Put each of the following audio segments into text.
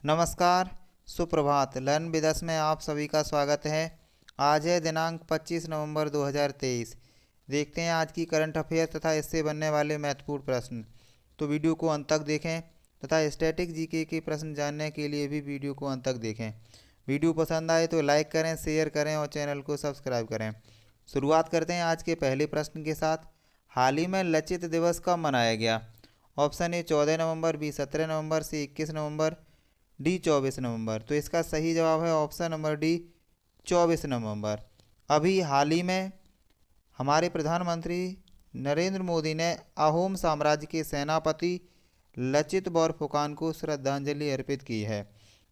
नमस्कार, सुप्रभात। Learn with us में आप सभी का स्वागत है। आज है दिनांक 25 नवंबर 2023। देखते हैं आज की करंट अफेयर तथा इससे बनने वाले महत्वपूर्ण प्रश्न। तो वीडियो को अंत तक देखें तथा स्टैटिक जीके के प्रश्न जानने के लिए भी वीडियो को अंत तक देखें। वीडियो पसंद आए तो लाइक करें, शेयर करें और चैनल को सब्सक्राइब करें। शुरुआत करते हैं आज के पहले प्रश्न के साथ। हाल ही में लचित दिवस कब मनाया गया? ऑप्शन ए 14 नवंबर, बी 17 नवंबर, सी 21 नवंबर, डी 24 नवंबर। तो इसका सही जवाब है ऑप्शन नंबर डी 24 नवंबर। अभी हाल ही में हमारे प्रधानमंत्री नरेंद्र मोदी ने अहोम साम्राज्य के सेनापति लचित बोरफुकान को श्रद्धांजलि अर्पित की है।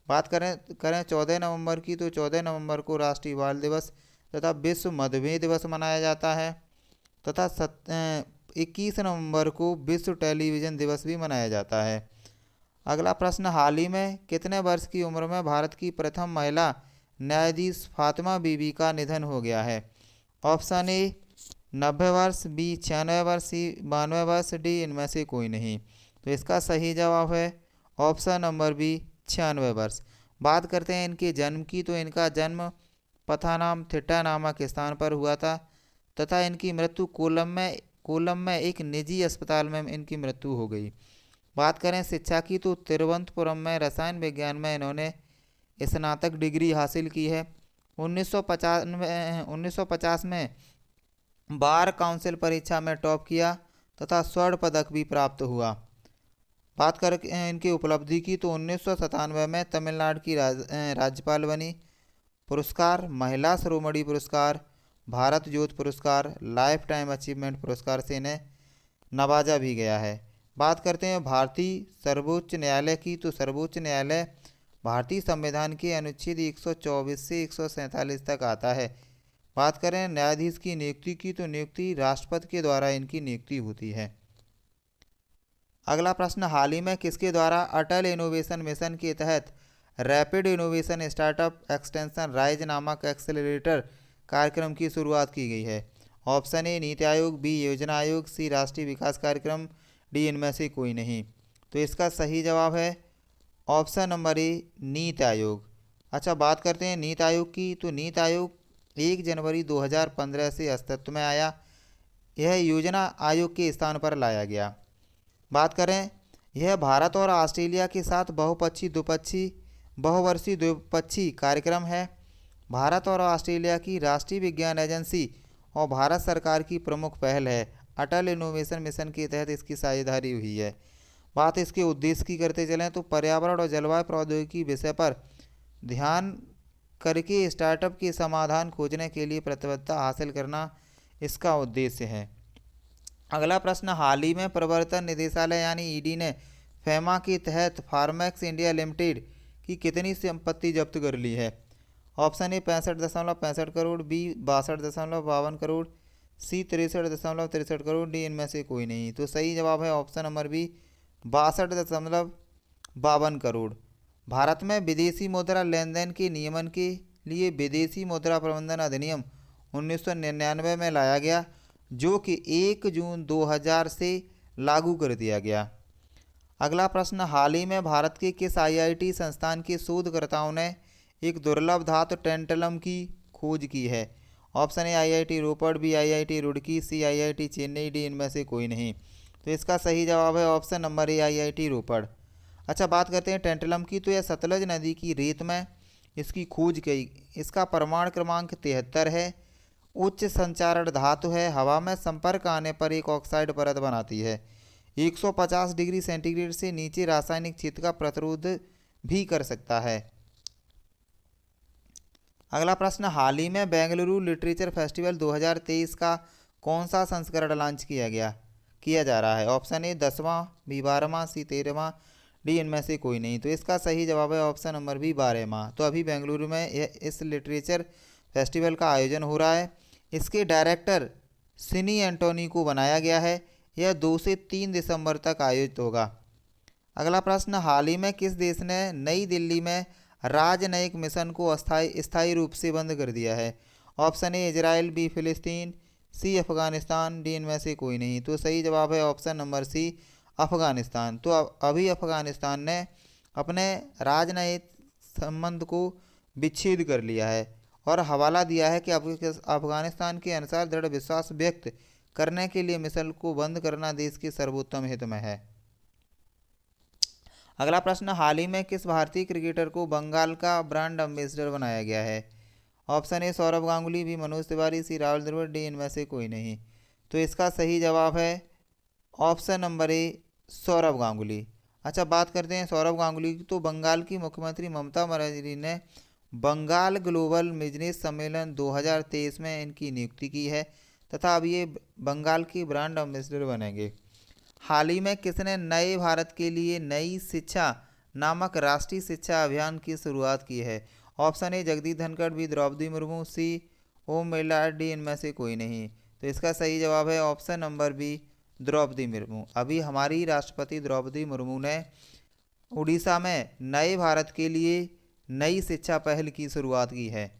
बात करें 14 नवंबर की, तो 14 नवंबर को राष्ट्रीय बाल दिवस तथा विश्व मधुमेह दिवस मनाया जाता है तथा 21 नवंबर को विश्व टेलीविज़न दिवस भी मनाया जाता है। अगला प्रश्न, हाल ही में कितने वर्ष की उम्र में भारत की प्रथम महिला न्यायाधीश फातिमा बीबी का निधन हो गया है? ऑप्शन ए 90 वर्ष, बी 96 वर्ष, सी 92 वर्ष, डी इनमें से कोई नहीं। तो इसका सही जवाब है ऑप्शन नंबर बी 96 वर्ष। बात करते हैं इनके जन्म की, तो इनका जन्म पथानामथिट्टा नामक स्थान पर हुआ था तथा इनकी मृत्यु कोल्लम में एक निजी अस्पताल में इनकी मृत्यु हो गई। बात करें शिक्षा की, तो तिरुवनंतपुरम में रसायन विज्ञान में इन्होंने स्नातक डिग्री हासिल की है। 1950 में बार काउंसिल परीक्षा में टॉप किया तथा स्वर्ण पदक भी प्राप्त हुआ। बात कर इनकी उपलब्धि की, तो 1997 में तमिलनाडु की राज्यपाल बनी। पुरस्कार, महिला शिरोमणि पुरस्कार, भारत ज्योति पुरस्कार, लाइफ टाइम अचीवमेंट पुरस्कार से इन्हें नवाजा भी गया है। बात करते हैं भारतीय सर्वोच्च न्यायालय की, तो सर्वोच्च न्यायालय भारतीय संविधान के अनुच्छेद 124 से 147 तक आता है। बात करें न्यायाधीश की नियुक्ति की, तो नियुक्ति राष्ट्रपति के द्वारा इनकी नियुक्ति होती है। अगला प्रश्न, हाल ही में किसके द्वारा अटल इनोवेशन मिशन के तहत rapid innovation startup extension rise नामक एक्सेलरेटर कार्यक्रम की शुरुआत की गई है? ऑप्शन ए नीति आयोग, बी योजना आयोग, सी राष्ट्रीय विकास कार्यक्रम, डी इनमें से कोई नहीं। तो इसका सही जवाब है ऑप्शन नंबर ए नीति आयोग। अच्छा, बात करते हैं नीति आयोग की, तो नीति आयोग 1 जनवरी 2015 से अस्तित्व में आया। यह योजना आयोग के स्थान पर लाया गया। बात करें, यह भारत और ऑस्ट्रेलिया के साथ बहुवर्षीय द्विपक्षीय कार्यक्रम है। भारत और ऑस्ट्रेलिया की राष्ट्रीय विज्ञान एजेंसी और भारत सरकार की प्रमुख पहल है। अटल इनोवेशन मिशन के तहत इसकी साझेदारी हुई है। बात इसके उद्देश्य की करते चलें, तो पर्यावरण और जलवायु प्रौद्योगिकी विषय पर ध्यान करके स्टार्टअप के समाधान खोजने के लिए प्रतिबद्धता हासिल करना इसका उद्देश्य है। अगला प्रश्न, हाल ही में प्रवर्तन निदेशालय यानी ईडी ने फेमा के तहत फार्मेक्स इंडिया लिमिटेड की कितनी संपत्ति जब्त कर ली है? Option A 65.65 crore, B 62.52 crore, C 63.63 crore, D इनमें से कोई नहीं। तो सही जवाब है option number B 62.52 crore. Bharat में विदेशी मुद्रा लेन देन के नियमन के लिए विदेशी मुद्रा प्रबंधन अधिनियम 1999 में लाया गया, जो कि 1 जून 2000 से लागू कर दिया गया। अगला प्रश्न, हाल ही में भारत के किस आईआईटी संस्थान के शोधकर्ताओं ने एक दुर्लभ धातु टेंटलम की खोज की है? Option A IIT Ropar, B IIT Roorkee, C IIT Chennai, D इनमें से कोई नहीं। तो इसका सही जवाब है option number A IIT Ropar. अच्छा, बात करते हैं टेंटलम की, तो यह सतलज नदी की रेत में इसकी खोज की। इसका परमाणु क्रमांक 73 है। उच्च संचारण धातु है, हवा में संपर्क आने पर एक ऑक्साइड परत बनाती है। 150 डिग्री सेंटीग्रेड से नीचे रासायनिक क्षेत्र का प्रतिरोध भी कर सकता है। अगला प्रश्न, हाल ही में बेंगलुरु लिटरेचर फेस्टिवल 2023 का कौन सा संस्करण लॉन्च किया जा रहा है? ऑप्शन ए 10वां, बी 12वां, सी 13वां, डी इनमें से कोई नहीं। तो इसका सही जवाब है ऑप्शन नंबर बी 12वां। तो अभी बेंगलुरु में इस लिटरेचर फेस्टिवल का आयोजन हो रहा है। इसके डायरेक्टर सिनी एंटोनी को बनाया गया है। यह 2 से 3 दिसंबर तक आयोजित होगा। अगला प्रश्न, हाल ही में किस देश ने नई दिल्ली में राजनयिक मिशन को स्थायी रूप से बंद कर दिया है? ऑप्शन ए इजराइल, बी फिलिस्तीन, सी अफगानिस्तान, डी इनमें से कोई नहीं। तो सही जवाब है ऑप्शन नंबर सी अफगानिस्तान। तो अभी अफगानिस्तान ने अपने राजनयिक संबंध को विच्छेद कर लिया है और हवाला दिया है कि अफगानिस्तान के अनुसार दृढ़ विश्वास व्यक्त करने के लिए मिसाइल को बंद करना देश के सर्वोत्तम हित में है। अगला प्रश्न, हाल ही में किस भारतीय क्रिकेटर को बंगाल का ब्रांड एम्बेसडर बनाया गया है? Option A Sourav Ganguly, B Manoj Tiwari, C Rahul Dravid, D इनमें से कोई नहीं। तो इसका सही जवाब है option number A Sourav Ganguly. अच्छा, बात करते हैं सौरभ गांगुली की। तो बंगाल की मुख्यमंत्री ममता बनर्जी ने बंगाल ग्लोबल बिजनेस सम्मेलन 2023 में इनकी नियुक्ति की है तथा अब ये बंगाल की ब्रांड एम्बेसडर बनेंगे। हाल ही में किसने नए भारत के लिए नई शिक्षा नामक राष्ट्रीय शिक्षा अभियान की शुरुआत की है? Option A Jagdeep Dhankhar, B Droupadi Murmu, C Om Birla, D इनमें से कोई नहीं। तो इसका सही जवाब है option number B Droupadi Murmu. अभी हमारी राष्ट्रपति द्रौपदी मुर्मू ने उड़ीसा में नए भारत के लिए नई शिक्षा पहल की शुरुआत की है।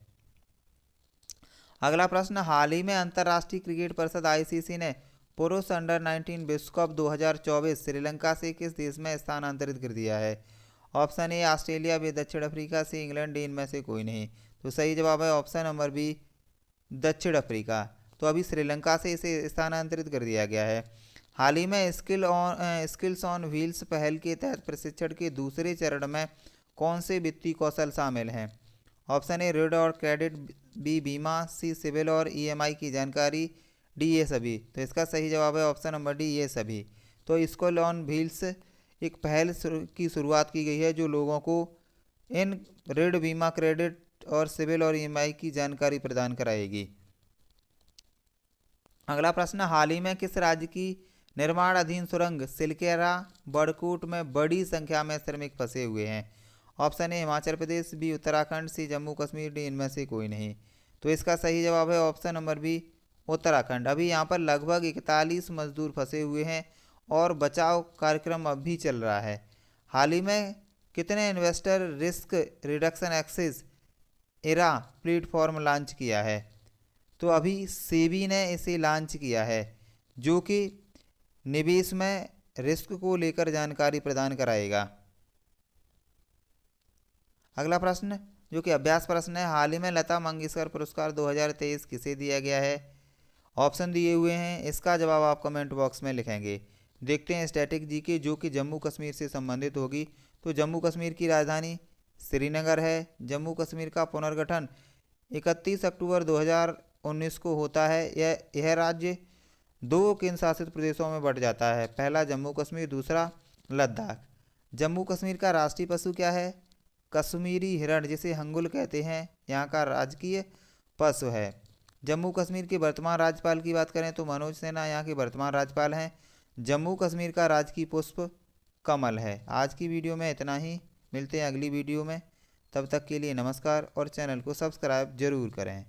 अगला प्रश्न, हाल ही में अंतर्राष्ट्रीय क्रिकेट परिषद आईसीसी ने पुरुष अंडर 19 विश्व कप 2024 श्रीलंका से किस देश में स्थानांतरित कर दिया है? ऑप्शन ए ऑस्ट्रेलिया, बी दक्षिण अफ्रीका, सी इंग्लैंड, डी इनमें से कोई नहीं। तो सही जवाब है ऑप्शन नंबर बी दक्षिण अफ्रीका। तो अभी श्रीलंका से इसे स्थानांतरित कर दिया गया है। हाल ही में स्किल्स ऑन व्हील्स पहल के तहत प्रशिक्षण के दूसरे चरण में कौन से वित्तीय कौशल शामिल हैं? ऑप्शन ए ऋण और क्रेडिट, बी बीमा, सी सिविल और ईएमआई की जानकारी, डी ये सभी। तो इसका सही जवाब है ऑप्शन नंबर डी ये सभी। तो स्किल ऑन व्हील्स एक पहल की शुरुआत की गई है जो लोगों को इन ऋण, बीमा, क्रेडिट और सिविल और ईएमआई की जानकारी प्रदान कराएगी। अगला प्रश्न, हाल ही में किस राज्य की निर्माण अधीन सुरंग सिलकेरा बड़कूट में बड़ी संख्या में श्रमिक फंसे हुए हैं? Option A Himachal Pradesh, B Uttarakhand, C Jammu Kashmir, D इनमें से कोई नहीं। तो इसका सही जवाब है ऑप्शन नंबर बी उत्तराखंड। अभी यहाँ पर लगभग 41 मजदूर फंसे हुए हैं और बचाव कार्यक्रम अब भी चल रहा है। हाल ही में कितने investor risk reduction access era platform launch किया है? तो अभी सेबी ने इसे लॉन्च किया है जो कि निवेश में रिस्क को लेकर जानकारी प्रदान कराएगा। अगला प्रश्न जो कि अभ्यास प्रश्न है, हाल ही में लता मंगेशकर पुरस्कार 2023 किसे दिया गया है? ऑप्शन दिए हुए हैं, इसका जवाब आप कमेंट बॉक्स में लिखेंगे। देखते हैं स्टैटिक जीके जो कि जम्मू कश्मीर से संबंधित होगी। तो जम्मू कश्मीर की राजधानी श्रीनगर है। जम्मू कश्मीर का पुनर्गठन 31 अक्टूबर 2019 को होता है। यह राज्य 2 केंद्र शासित प्रदेशों में बढ़ जाता है, पहला जम्मू कश्मीर, दूसरा लद्दाख। जम्मू कश्मीर का राष्ट्रीय पशु क्या है? कश्मीरी हिरण, जिसे हंगुल कहते हैं, यहाँ का राजकीय पशु है। जम्मू कश्मीर के वर्तमान राज्यपाल की बात करें तो मनोज सिन्हा यहाँ के वर्तमान राज्यपाल हैं। जम्मू कश्मीर का राजकीय पुष्प कमल है। आज की वीडियो में इतना ही, मिलते हैं अगली वीडियो में। तब तक के लिए नमस्कार और चैनल को सब्सक्राइब जरूर करें।